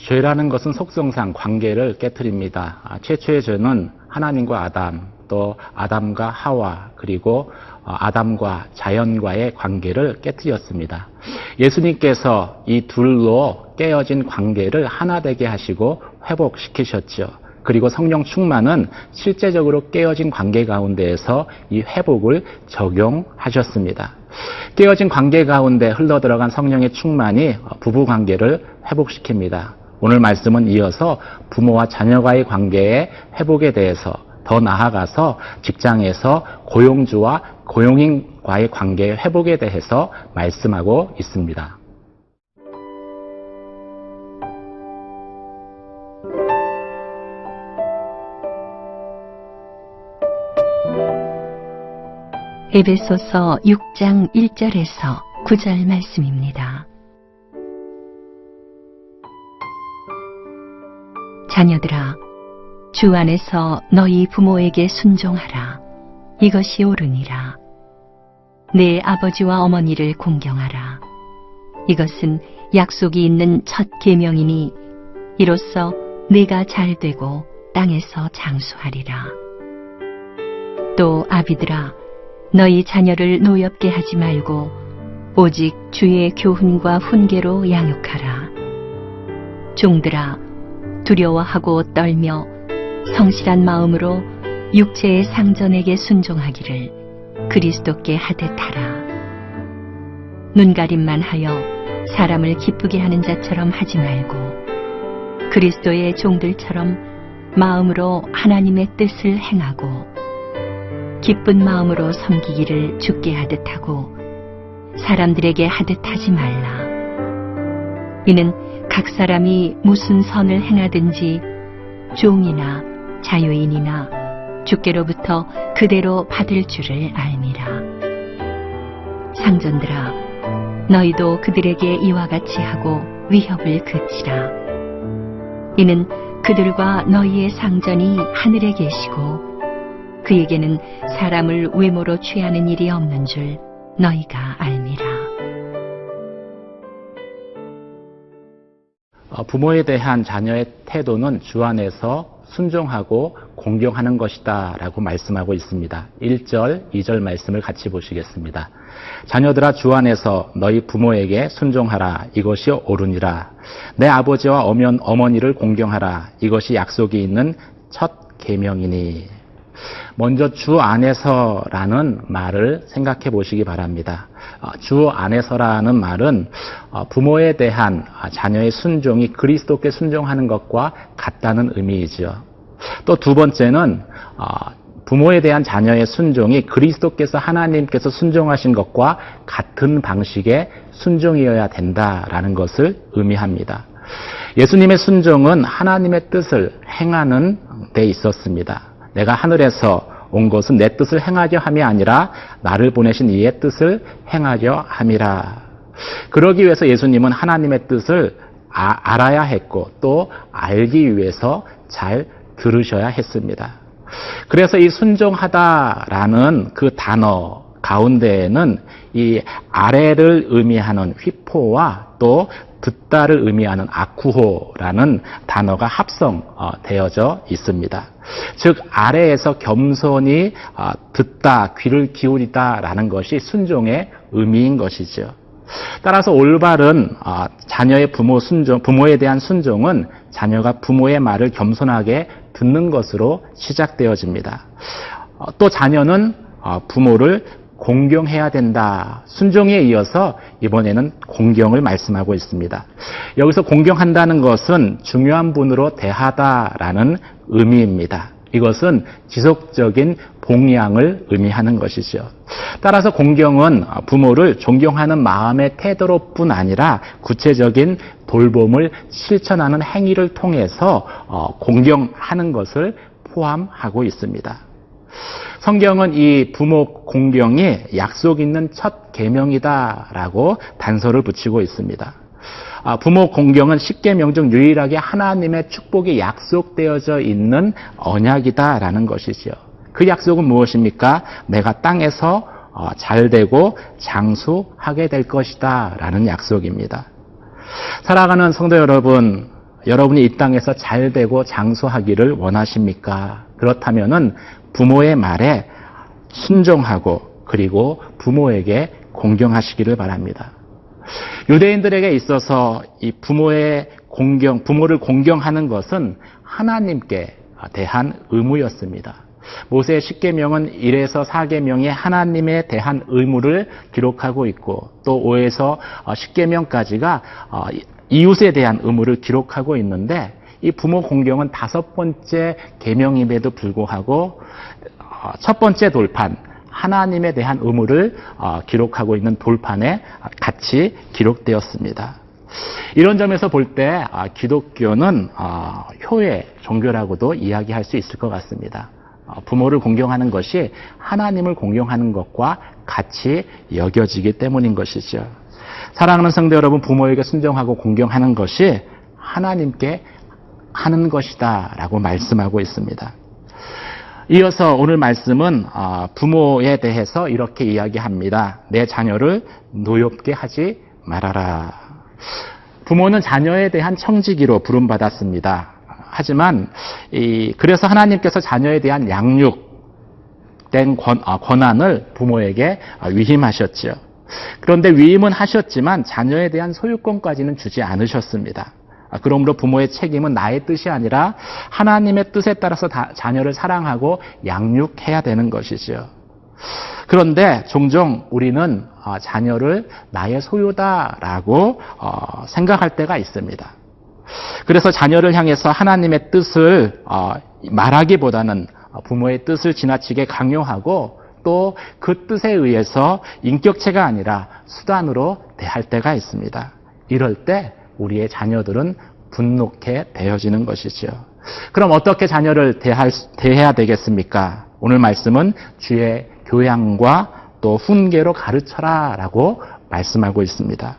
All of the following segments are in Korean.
죄라는 것은 속성상 관계를 깨트립니다. 최초의 죄는 하나님과 아담, 또 아담과 하와, 그리고 아담과 자연과의 관계를 깨트렸습니다. 예수님께서 이 둘로 깨어진 관계를 하나 되게 하시고 회복시키셨죠. 그리고 성령 충만은 실제적으로 깨어진 관계 가운데에서 이 회복을 적용하셨습니다. 깨어진 관계 가운데 흘러들어간 성령의 충만이 부부 관계를 회복시킵니다. 오늘 말씀은 이어서 부모와 자녀와의 관계의 회복에 대해서, 더 나아가서 직장에서 고용주와 고용인과의 관계의 회복에 대해서 말씀하고 있습니다. 에베소서 6장 1절에서 9절 말씀입니다. 자녀들아, 주 안에서 너희 부모에게 순종하라. 이것이 옳으니라. 내 아버지와 어머니를 공경하라. 이것은 약속이 있는 첫 계명이니 이로써 내가 잘되고 땅에서 장수하리라. 또 아비들아, 너희 자녀를 노엽게 하지 말고 오직 주의 교훈과 훈계로 양육하라. 종들아, 두려워하고 떨며 성실한 마음으로 육체의 상전에게 순종하기를 그리스도께 하듯 하라. 눈가림만 하여 사람을 기쁘게 하는 자처럼 하지 말고 그리스도의 종들처럼 마음으로 하나님의 뜻을 행하고 기쁜 마음으로 섬기기를 주께 하듯 하고 사람들에게 하듯 하지 말라. 이는 각 사람이 무슨 선을 행하든지 종이나 자유인이나 주께로부터 그대로 받을 줄을 알미라. 상전들아, 너희도 그들에게 이와 같이 하고 위협을 그치라. 이는 그들과 너희의 상전이 하늘에 계시고 그에게는 사람을 외모로 취하는 일이 없는 줄 너희가 알미라. 부모에 대한 자녀의 태도는 주 안에서 순종하고 공경하는 것이다 라고 말씀하고 있습니다. 1절, 2절 말씀을 같이 보시겠습니다. 자녀들아, 주 안에서 너희 부모에게 순종하라. 이것이 옳으니라. 내 아버지와 어머니를 공경하라. 이것이 약속이 있는 첫 계명이니. 먼저 주 안에서라는 말을 생각해 보시기 바랍니다. 주 안에서라는 말은 부모에 대한 자녀의 순종이 그리스도께 순종하는 것과 같다는 의미이죠. 또 두 번째는 부모에 대한 자녀의 순종이 그리스도께서 하나님께서 순종하신 것과 같은 방식의 순종이어야 된다라는 것을 의미합니다. 예수님의 순종은 하나님의 뜻을 행하는 데 있었습니다. 내가 하늘에서 온 것은 내 뜻을 행하려 함이 아니라 나를 보내신 이의 뜻을 행하려 함이라. 그러기 위해서 예수님은 하나님의 뜻을 알아야 했고 또 알기 위해서 잘 들으셔야 했습니다. 그래서 이 순종하다라는 그 단어 가운데에는 이 아래를 의미하는 휘포와 또 듣다를 의미하는 아쿠호라는 단어가 합성되어져 있습니다. 즉 아래에서 겸손히 듣다, 귀를 기울이다라는 것이 순종의 의미인 것이죠. 따라서 올바른 자녀의 부모에 대한 순종은 자녀가 부모의 말을 겸손하게 듣는 것으로 시작되어집니다. 또 자녀는 부모를 공경해야 된다. 순종에 이어서 이번에는 공경을 말씀하고 있습니다. 여기서 공경한다는 것은 중요한 분으로 대하다라는 의미입니다. 이것은 지속적인 봉양을 의미하는 것이죠. 따라서 공경은 부모를 존경하는 마음의 태도로뿐 아니라 구체적인 돌봄을 실천하는 행위를 통해서 공경하는 것을 포함하고 있습니다. 성경은 이 부모 공경이 약속 있는 첫 계명이다라고 단서를 붙이고 있습니다. 부모 공경은 10계명 중 유일하게 하나님의 축복이 약속되어져 있는 언약이다라는 것이죠. 그 약속은 무엇입니까? 내가 땅에서 잘되고 장수하게 될 것이다 라는 약속입니다. 사랑하는 성도 여러분, 여러분이 이 땅에서 잘되고 장수하기를 원하십니까? 그렇다면은 부모의 말에 순종하고 그리고 부모에게 공경하시기를 바랍니다. 유대인들에게 있어서 이 부모를 공경하는 것은 하나님께 대한 의무였습니다. 모세의 10계명은 1에서 4계명이 하나님에 대한 의무를 기록하고 있고 또 5에서 10계명까지가 이웃에 대한 의무를 기록하고 있는데 이 부모 공경은 5번째 계명임에도 불구하고 첫 번째 돌판 하나님에 대한 의무를 기록하고 있는 돌판에 같이 기록되었습니다. 이런 점에서 볼 때 기독교는 효의 종교라고도 이야기할 수 있을 것 같습니다. 부모를 공경하는 것이 하나님을 공경하는 것과 같이 여겨지기 때문인 것이죠. 사랑하는 성도 여러분, 부모에게 순종하고 공경하는 것이 하나님께 하는 것이다 라고 말씀하고 있습니다. 이어서 오늘 말씀은 부모에 대해서 이렇게 이야기합니다. 내 자녀를 노엽게 하지 말아라. 부모는 자녀에 대한 청지기로 부름받았습니다. 하지만 그래서 하나님께서 자녀에 대한 양육된 권한을 부모에게 위임하셨죠. 그런데 위임은 하셨지만 자녀에 대한 소유권까지는 주지 않으셨습니다. 그러므로 부모의 책임은 나의 뜻이 아니라 하나님의 뜻에 따라서 자녀를 사랑하고 양육해야 되는 것이죠. 그런데 종종 우리는 자녀를 나의 소유다라고 생각할 때가 있습니다. 그래서 자녀를 향해서 하나님의 뜻을 말하기보다는 부모의 뜻을 지나치게 강요하고 또 그 뜻에 의해서 인격체가 아니라 수단으로 대할 때가 있습니다. 이럴 때 우리의 자녀들은 분노케 되어지는 것이죠. 그럼 어떻게 자녀를 대해야 되겠습니까? 오늘 말씀은 주의 교양과 또 훈계로 가르쳐라 라고 말씀하고 있습니다.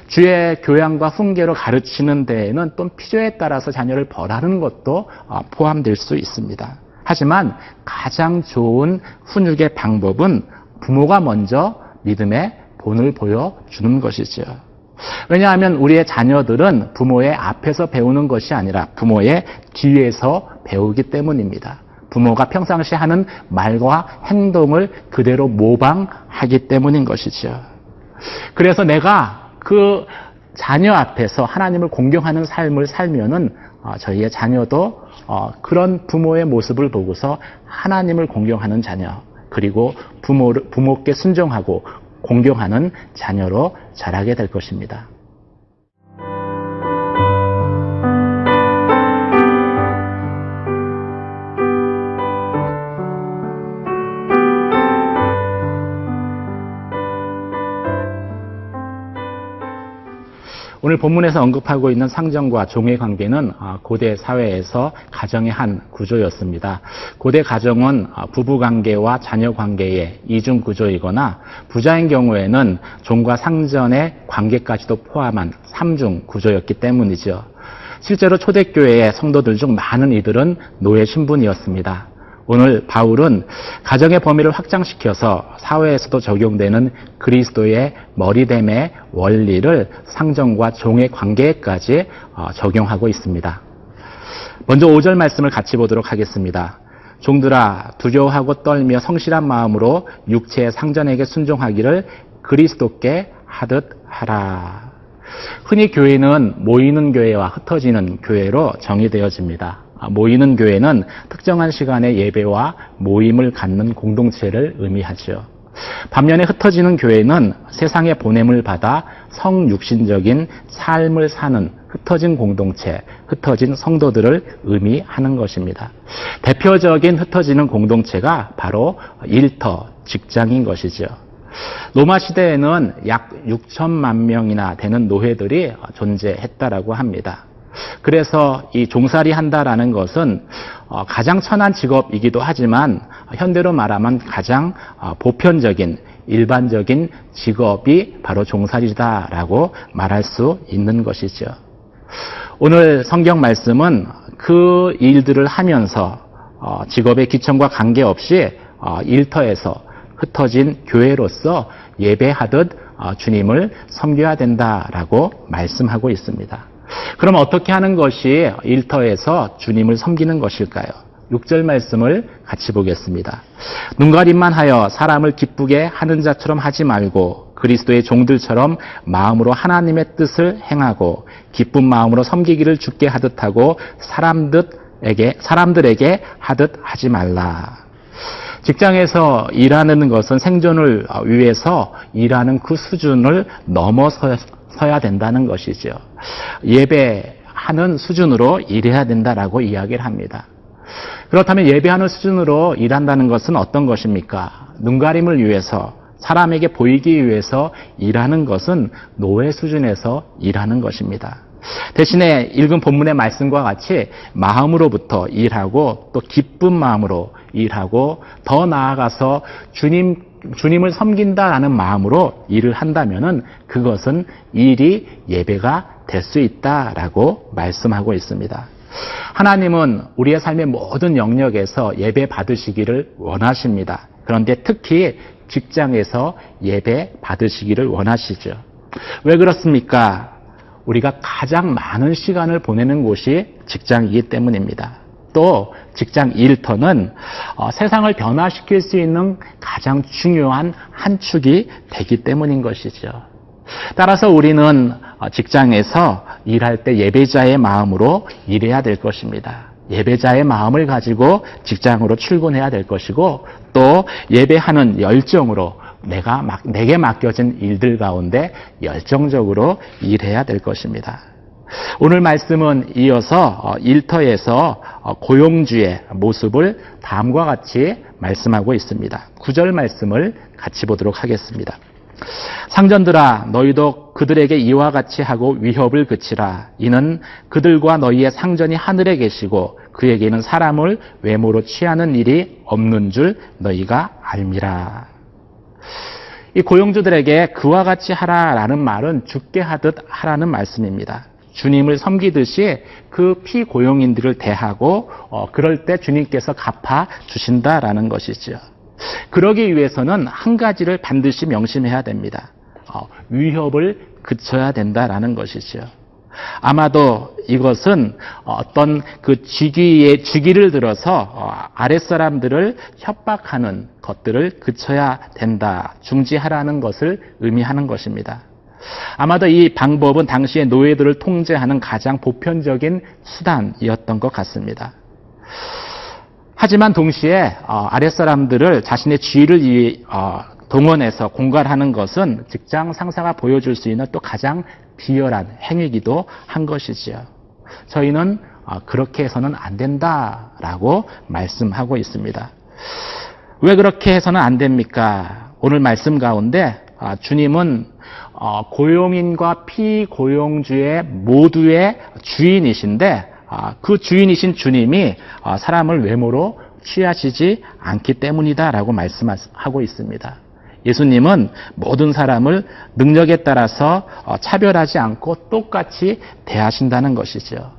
주의 교양과 훈계로 가르치는 데에는 또 필요에 따라서 자녀를 벌하는 것도 포함될 수 있습니다. 하지만 가장 좋은 훈육의 방법은 부모가 먼저 믿음의 본을 보여주는 것이죠. 왜냐하면 우리의 자녀들은 부모의 앞에서 배우는 것이 아니라 부모의 뒤에서 배우기 때문입니다. 부모가 평상시 하는 말과 행동을 그대로 모방하기 때문인 것이죠. 그래서 내가 그 자녀 앞에서 하나님을 공경하는 삶을 살면은 저희의 자녀도 그런 부모의 모습을 보고서 하나님을 공경하는 자녀, 그리고 부모께 순종하고 공경하는 자녀로 자라게 될 것입니다. 오늘 본문에서 언급하고 있는 상정과 종의 관계는 고대 사회에서 가정의 한 구조였습니다. 고대 가정은 부부관계와 자녀관계의 이중 구조이거나 부자인 경우에는 종과 상전의 관계까지도 포함한 삼중 구조였기 때문이죠. 실제로 초대교회의 성도들 중 많은 이들은 노예 신분이었습니다. 오늘 바울은 가정의 범위를 확장시켜서 사회에서도 적용되는 그리스도의 머리됨의 원리를 상정과 종의 관계에까지 적용하고 있습니다. 먼저 5절 말씀을 같이 보도록 하겠습니다. 종들아, 두려워하고 떨며 성실한 마음으로 육체의 상전에게 순종하기를 그리스도께 하듯 하라. 흔히 교회는 모이는 교회와 흩어지는 교회로 정의되어집니다. 모이는 교회는 특정한 시간에 예배와 모임을 갖는 공동체를 의미하죠. 반면에 흩어지는 교회는 세상의 보냄을 받아 성육신적인 삶을 사는 흩어진 공동체, 흩어진 성도들을 의미하는 것입니다. 대표적인 흩어지는 공동체가 바로 일터, 직장인 것이죠. 로마 시대에는 약 6천만 명이나 되는 노예들이 존재했다라고 합니다. 그래서 이 종살이 한다라는 것은 가장 천한 직업이기도 하지만 현대로 말하면 가장 보편적인 일반적인 직업이 바로 종살이다라고 말할 수 있는 것이죠. 오늘 성경 말씀은 그 일들을 하면서 직업의 기천과 관계없이 일터에서 흩어진 교회로서 예배하듯 주님을 섬겨야 된다라고 말씀하고 있습니다. 그럼 어떻게 하는 것이 일터에서 주님을 섬기는 것일까요? 6절 말씀을 같이 보겠습니다. 눈가림만 하여 사람을 기쁘게 하는 자처럼 하지 말고 그리스도의 종들처럼 마음으로 하나님의 뜻을 행하고 기쁜 마음으로 섬기기를 주께 하듯 하고 사람들에게 하듯 하지 말라. 직장에서 일하는 것은 생존을 위해서 일하는 그 수준을 넘어서야 된다는 것이죠. 예배하는 수준으로 일해야 된다라고 이야기를 합니다. 그렇다면 예배하는 수준으로 일한다는 것은 어떤 것입니까? 눈가림을 위해서, 사람에게 보이기 위해서 일하는 것은 노예 수준에서 일하는 것입니다. 대신에 읽은 본문의 말씀과 같이 마음으로부터 일하고 또 기쁜 마음으로 일하고 더 나아가서 주님을 섬긴다라는 마음으로 일을 한다면은 그것은 일이 예배가 될 수 있다라고 말씀하고 있습니다. 하나님은 우리의 삶의 모든 영역에서 예배 받으시기를 원하십니다. 그런데 특히 직장에서 예배 받으시기를 원하시죠. 왜 그렇습니까? 우리가 가장 많은 시간을 보내는 곳이 직장이기 때문입니다. 또 직장 일터는 세상을 변화시킬 수 있는 가장 중요한 한 축이 되기 때문인 것이죠. 따라서 우리는 직장에서 일할 때 예배자의 마음으로 일해야 될 것입니다. 예배자의 마음을 가지고 직장으로 출근해야 될 것이고 또 예배하는 열정으로 내게 맡겨진 일들 가운데 열정적으로 일해야 될 것입니다. 오늘 말씀은 이어서 일터에서 고용주의 모습을 다음과 같이 말씀하고 있습니다. 9절 말씀을 같이 보도록 하겠습니다. 상전들아 너희도 그들에게 이와 같이 하고 위협을 그치라. 이는 그들과 너희의 상전이 하늘에 계시고 그에게는 사람을 외모로 취하는 일이 없는 줄 너희가 알미라. 이 고용주들에게 그와 같이 하라라는 말은 죽게 하듯 하라는 말씀입니다. 주님을 섬기듯이 그 피고용인들을 대하고 그럴 때 주님께서 갚아 주신다라는 것이죠. 그러기 위해서는 한 가지를 반드시 명심해야 됩니다. 위협을 그쳐야 된다라는 것이죠. 아마도 이것은 어떤 그 직위를 들어서 아랫사람들을 협박하는 것들을 그쳐야 된다, 중지하라는 것을 의미하는 것입니다. 아마도 이 방법은 당시의 노예들을 통제하는 가장 보편적인 수단이었던 것 같습니다. 하지만 동시에 아랫사람들을 자신의 지위를 동원해서 공갈하는 것은 직장 상사가 보여줄 수 있는 또 가장 비열한 행위이기도 한 것이지요. 저희는 그렇게 해서는 안 된다라고 말씀하고 있습니다. 왜 그렇게 해서는 안 됩니까? 오늘 말씀 가운데 주님은 고용인과 피고용주의 모두의 주인이신데 그 주인이신 주님이 사람을 외모로 취하시지 않기 때문이다라고 말씀하고 있습니다. 예수님은 모든 사람을 능력에 따라서 차별하지 않고 똑같이 대하신다는 것이죠.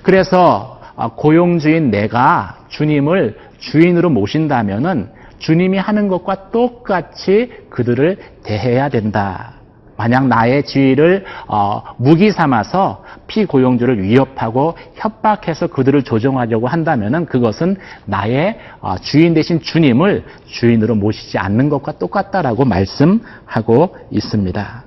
그래서 고용주인 내가 주님을 주인으로 모신다면은 주님이 하는 것과 똑같이 그들을 대해야 된다. 만약 나의 지위를 무기 삼아서 피고용주를 위협하고 협박해서 그들을 조종하려고 한다면은 그것은 나의 주인 되신 주님을 주인으로 모시지 않는 것과 똑같다라고 말씀하고 있습니다.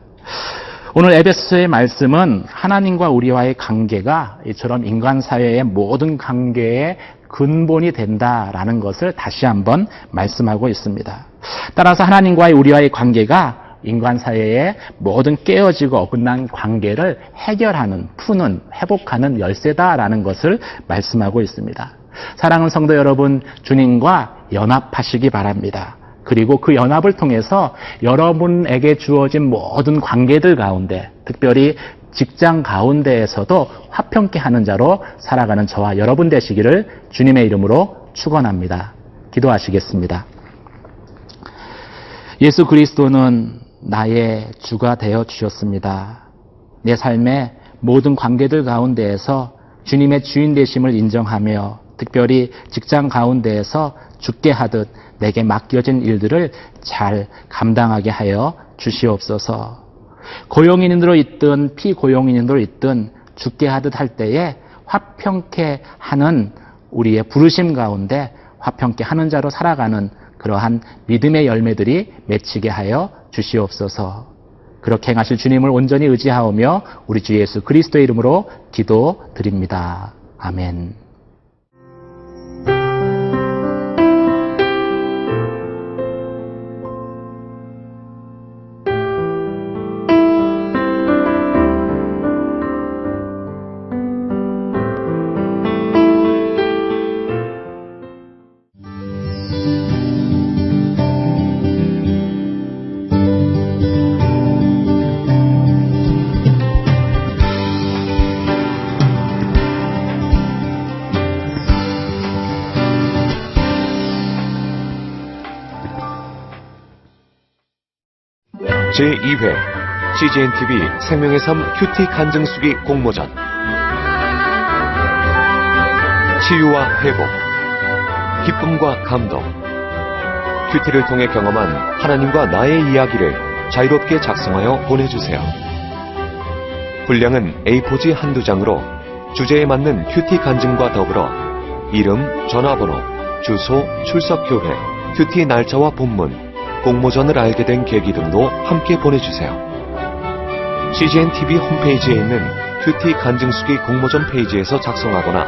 오늘 에베소서의 말씀은 하나님과 우리와의 관계가 이처럼 인간 사회의 모든 관계의 근본이 된다라는 것을 다시 한번 말씀하고 있습니다. 따라서 하나님과의 우리와의 관계가 인간 사회의 모든 깨어지고 어긋난 관계를 해결하는, 푸는, 회복하는 열쇠다라는 것을 말씀하고 있습니다. 사랑하는 성도 여러분, 주님과 연합하시기 바랍니다. 그리고 그 연합을 통해서 여러분에게 주어진 모든 관계들 가운데, 특별히 직장 가운데에서도 화평케 하는 자로 살아가는 저와 여러분 되시기를 주님의 이름으로 축원합니다. 기도하시겠습니다. 예수 그리스도는 나의 주가 되어 주셨습니다. 내 삶의 모든 관계들 가운데에서 주님의 주인 되심을 인정하며 특별히 직장 가운데에서 죽게 하듯 내게 맡겨진 일들을 잘 감당하게 하여 주시옵소서. 고용인으로 있든 피고용인으로 있든 죽게 하듯 할 때에 화평케 하는 우리의 부르심 가운데 화평케 하는 자로 살아가는 그러한 믿음의 열매들이 맺히게 하여 주시옵소서. 그렇게 행하실 주님을 온전히 의지하오며 우리 주 예수 그리스도의 이름으로 기도드립니다. 아멘. 제2회 CGN-TV 생명의 삶 큐티 간증수기 공모전. 치유와 회복, 기쁨과 감동, 큐티를 통해 경험한 하나님과 나의 이야기를 자유롭게 작성하여 보내주세요. 분량은 A4지 한두 장으로 주제에 맞는 큐티 간증과 더불어 이름, 전화번호, 주소, 출석교회, 큐티 날짜와 본문, 공모전을 알게 된 계기 등도 함께 보내주세요. CGN-TV 홈페이지에 있는 큐티 간증수기 공모전 페이지에서 작성하거나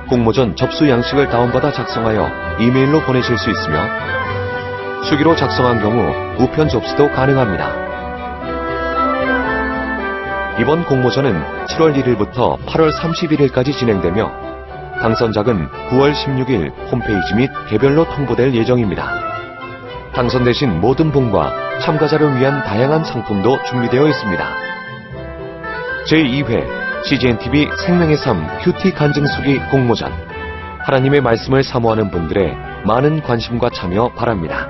공모전 접수 양식을 다운받아 작성하여 이메일로 보내실 수 있으며 수기로 작성한 경우 우편 접수도 가능합니다. 이번 공모전은 7월 1일부터 8월 31일까지 진행되며 당선작은 9월 16일 홈페이지 및 개별로 통보될 예정입니다. 당선되신 모든 분과 참가자를 위한 다양한 상품도 준비되어 있습니다. 제2회 CGN-TV 생명의 삶 큐티 간증수기 공모전. 하나님의 말씀을 사모하는 분들의 많은 관심과 참여 바랍니다.